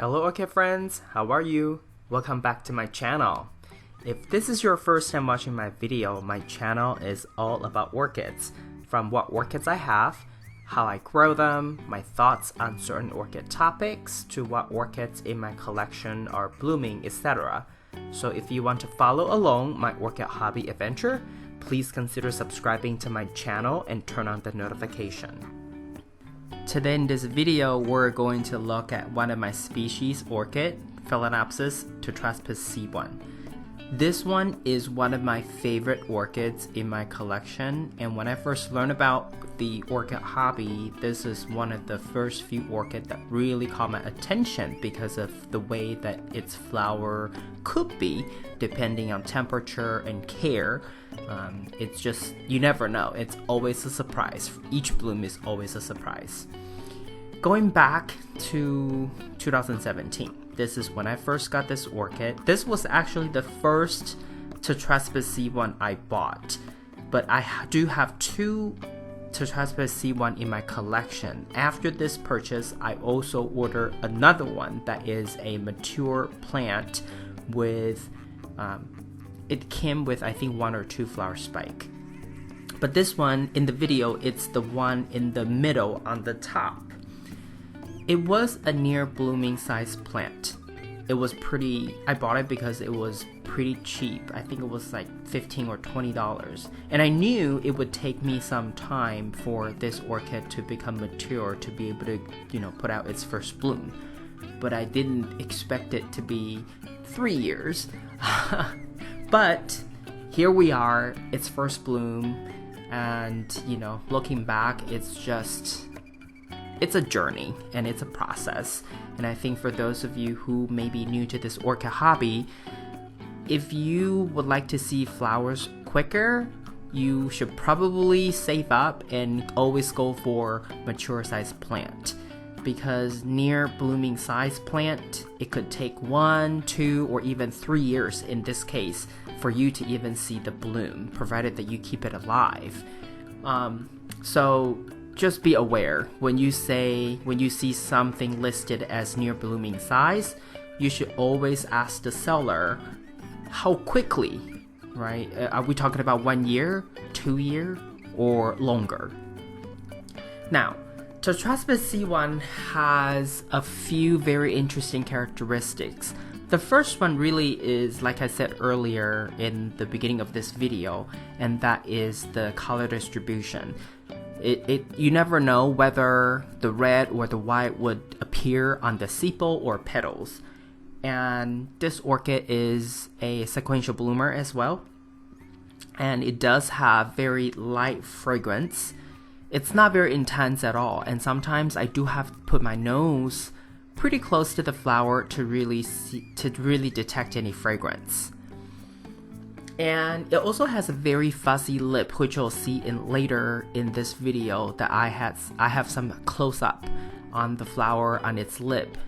Hello Orchid friends, how are you? Welcome back to my channel. If this is your first time watching my video, my channel is all about orchids. From what orchids I have, how I grow them, my thoughts on certain orchid topics, to what orchids in my collection are blooming, etc. So if you want to follow along my orchid hobby adventure, please consider subscribing to my channel and turn on the notification. Today in this video, we're going to look at one of my species orchid, Phalaenopsis tetraspis C1. This one is one of my favorite orchids in my collection, and when I first learned about the orchid hobby, this is one of the first few orchids that really caught my attention because of the way that its flower could be depending on temperature and care. It's just, you never know, it's always a surprise. Each bloom is always a surprise. Going back to 2017, this is when I first got this orchid. This was actually the first tetraspis C1 I bought, but I do have two tetraspis C1 in my collection. After this purchase, I also ordered another one that is a mature plant with, it came with I think 1 or 2 flower spike. But this one in the video, it's the one in the middle on the top. It was a near blooming size plant. It was pretty, I bought it because it was pretty cheap. I think it was like $15 or $20. And I knew it would take me some time for this orchid to become mature to be able to, put out its first bloom. But I didn't expect it to be 3 years. But here we are, its first bloom. And, looking back, it's a journey and it's a process. And I think for those of you who may be new to this orchid hobby, if you would like to see flowers quicker, you should probably save up and always go for mature size plant. Because near blooming size plant, it could take 1, 2, or even 3 years in this case for you to even see the bloom, provided that you keep it alive. So just be aware when you see something listed as near blooming size, you should always ask the seller how quickly, right? Are we talking about 1 year, 2 year, or longer? Now, tetraspis C1 has a few very interesting characteristics. The first one really is, like I said earlier in the beginning of this video, and that is the color distribution. You never know whether the red or the white would appear on the sepal or petals. And this orchid is a sequential bloomer as well. And it does have very light fragrance. It's not very intense at all. And sometimes I do have to put my nose pretty close to the flower to really detect any fragrance. And it also has a very fuzzy lip, which you'll see later in this video that I have some close up on the flower on its lip.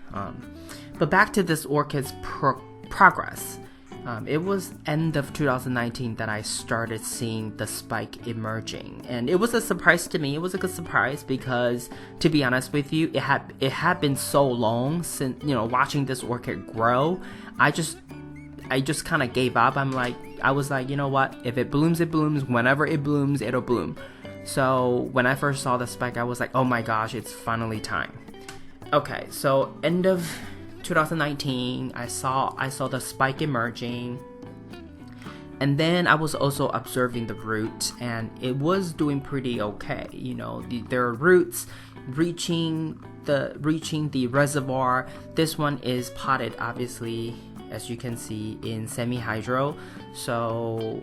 But back to this orchid's progress. It was end of 2019 that I started seeing the spike emerging, and it was a surprise to me. It was a good surprise because, to be honest with you, it had been so long since watching this orchid grow. I just kind of gave up. I was like, you know what? If it blooms, it blooms. Whenever it blooms, it'll bloom. So when I first saw the spike, I was like, oh my gosh, it's finally time. Okay, so end of 2019, I saw the spike emerging. And then I was also observing the root, and it was doing pretty okay. There are roots reaching the reservoir. This one is potted, obviously, as you can see, in semi-hydro. So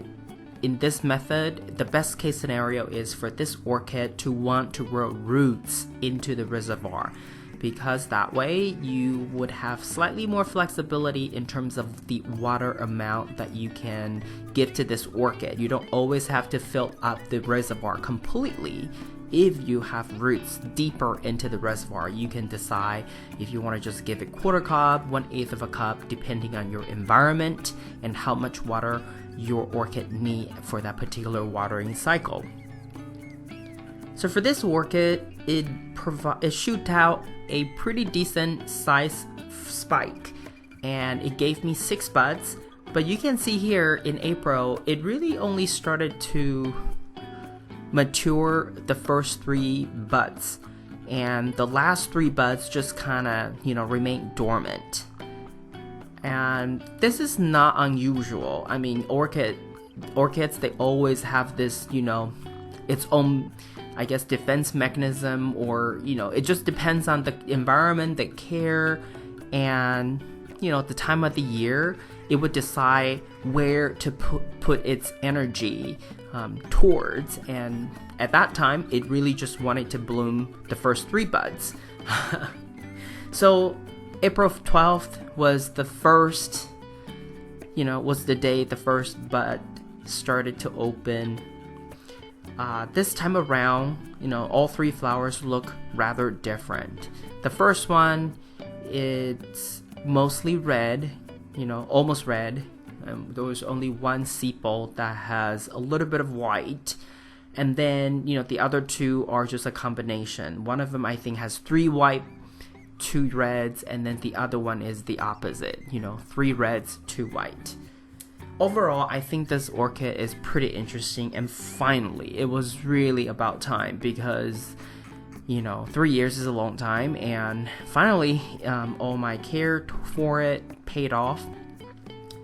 in this method, the best case scenario is for this orchid to want to grow roots into the reservoir, because that way you would have slightly more flexibility in terms of the water amount that you can give to this orchid. You don't always have to fill up the reservoir completely. If you have roots deeper into the reservoir, you can decide if you want to just give it 1/4 cup, 1/8 of a cup, depending on your environment and how much water your orchid need for that particular watering cycle. So for this orchid, it shoots out a pretty decent size spike, and it gave me 6 buds. But you can see here in April, it really only started to mature the first 3 buds, and the last 3 buds just kind of, remained dormant. And this is not unusual. I mean, orchids, they always have this, its own, I guess, defense mechanism, or, it just depends on the environment, the care, and, the time of the year. It would decide where to put its energy towards, and at that time, it really just wanted to bloom the first 3 buds. So April 12th was the first, was the day the first bud started to open. This time around, all 3 flowers look rather different. The first one, it's mostly red, almost red. There was only one sepal that has a little bit of white. And then, the other 2 are just a combination. One of them, I think, has 3 white, 2 reds, and then the other one is the opposite, 3 reds, 2 white. Overall, I think this orchid is pretty interesting, and finally, it was really about time, because 3 years is a long time, and finally, all my care for it paid off.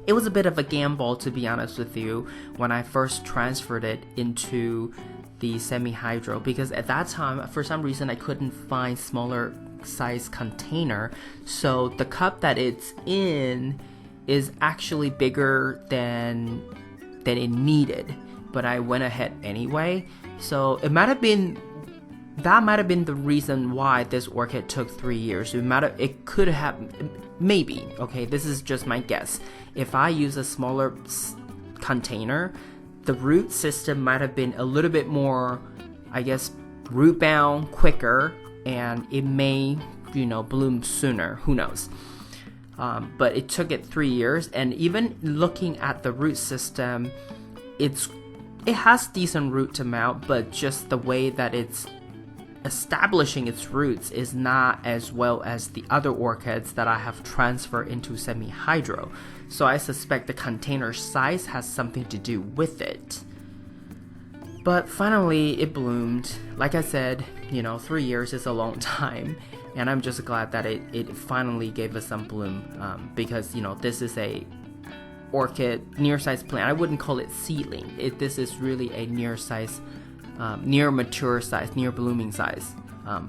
It was a bit of a gamble, to be honest with you, when I first transferred it into the semi-hydro, because at that time, for some reason, I couldn't find smaller size container, so the cup that it's in is actually bigger than it needed, but I went ahead anyway. So that might have been the reason why this orchid took 3 years. It could have, maybe, okay, this is just my guess. If I use a smaller container, the root system might have been a little bit more, I guess, root bound, quicker, and it may, bloom sooner. Who knows? But it took it 3 years, and even looking at the root system, it has decent root to mount, but just the way that it's establishing its roots is not as well as the other orchids that I have transferred into semi-hydro. So I suspect the container size has something to do with it. But finally, it bloomed. Like I said, 3 years is a long time, and I'm just glad that it finally gave us some bloom, because, this is a orchid, near-sized plant. I wouldn't call it seedling. This is really a near-size, near mature size, near blooming size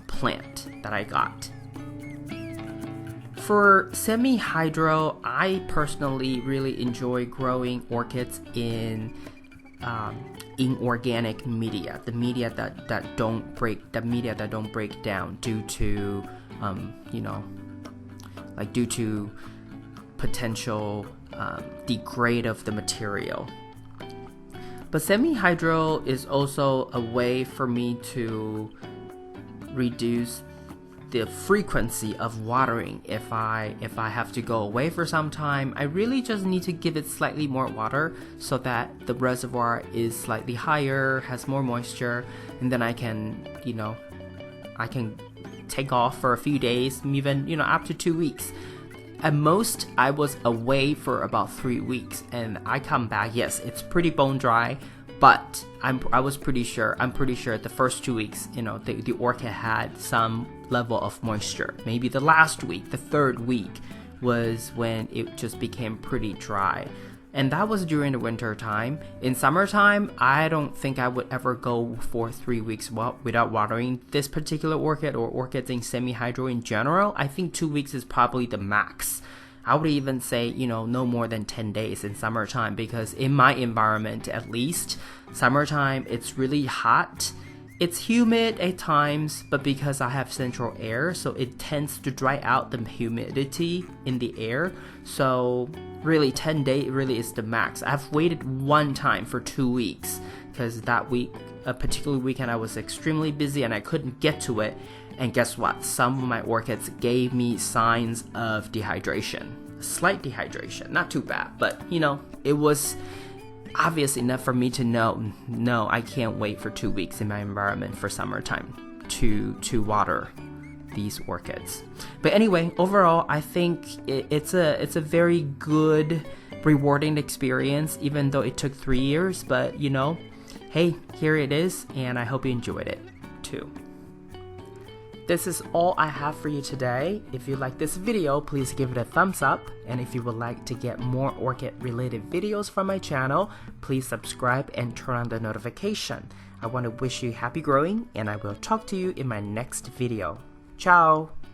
plant that I got. For semi-hydro, I personally really enjoy growing orchids in organic media, the media that don't break down due to due to potential degrade of the material. But semi-hydro is also a way for me to reduce the frequency of watering. If I have to go away for some time, I really just need to give it slightly more water so that the reservoir is slightly higher, has more moisture, and then I can take off for a few days, even up to 2 weeks. At most, I was away for about 3 weeks, and I come back. Yes, it's pretty bone dry, but I'm pretty sure the first 2 weeks, the orchid had some level of moisture. Maybe the last week, the 3rd week, was when it just became pretty dry. And that was during the winter time. In summertime, I don't think I would ever go for 3 weeks without watering this particular orchid, or orchids in semi-hydro in general. I think 2 weeks is probably the max. I would even say, no more than 10 days in summertime, because in my environment, at least, summertime, it's really hot. It's humid at times, but because I have central air, so it tends to dry out the humidity in the air. So really 10 days really is the max. I've waited one time for 2 weeks, because that week, a particular weekend, I was extremely busy and I couldn't get to it. And guess what? Some of my orchids gave me signs of dehydration. Slight dehydration, not too bad, but it was obvious enough for me to know, no, I can't wait for 2 weeks in my environment for summertime to water these orchids. But anyway, overall, I think it's a very good, rewarding experience, even though it took 3 years. But you know, hey, here it is, and I hope you enjoyed it too. This is all I have for you today. If you like this video, please give it a thumbs up. And if you would like to get more orchid related videos from my channel, please subscribe and turn on the notification. I want to wish you happy growing, and I will talk to you in my next video. Ciao!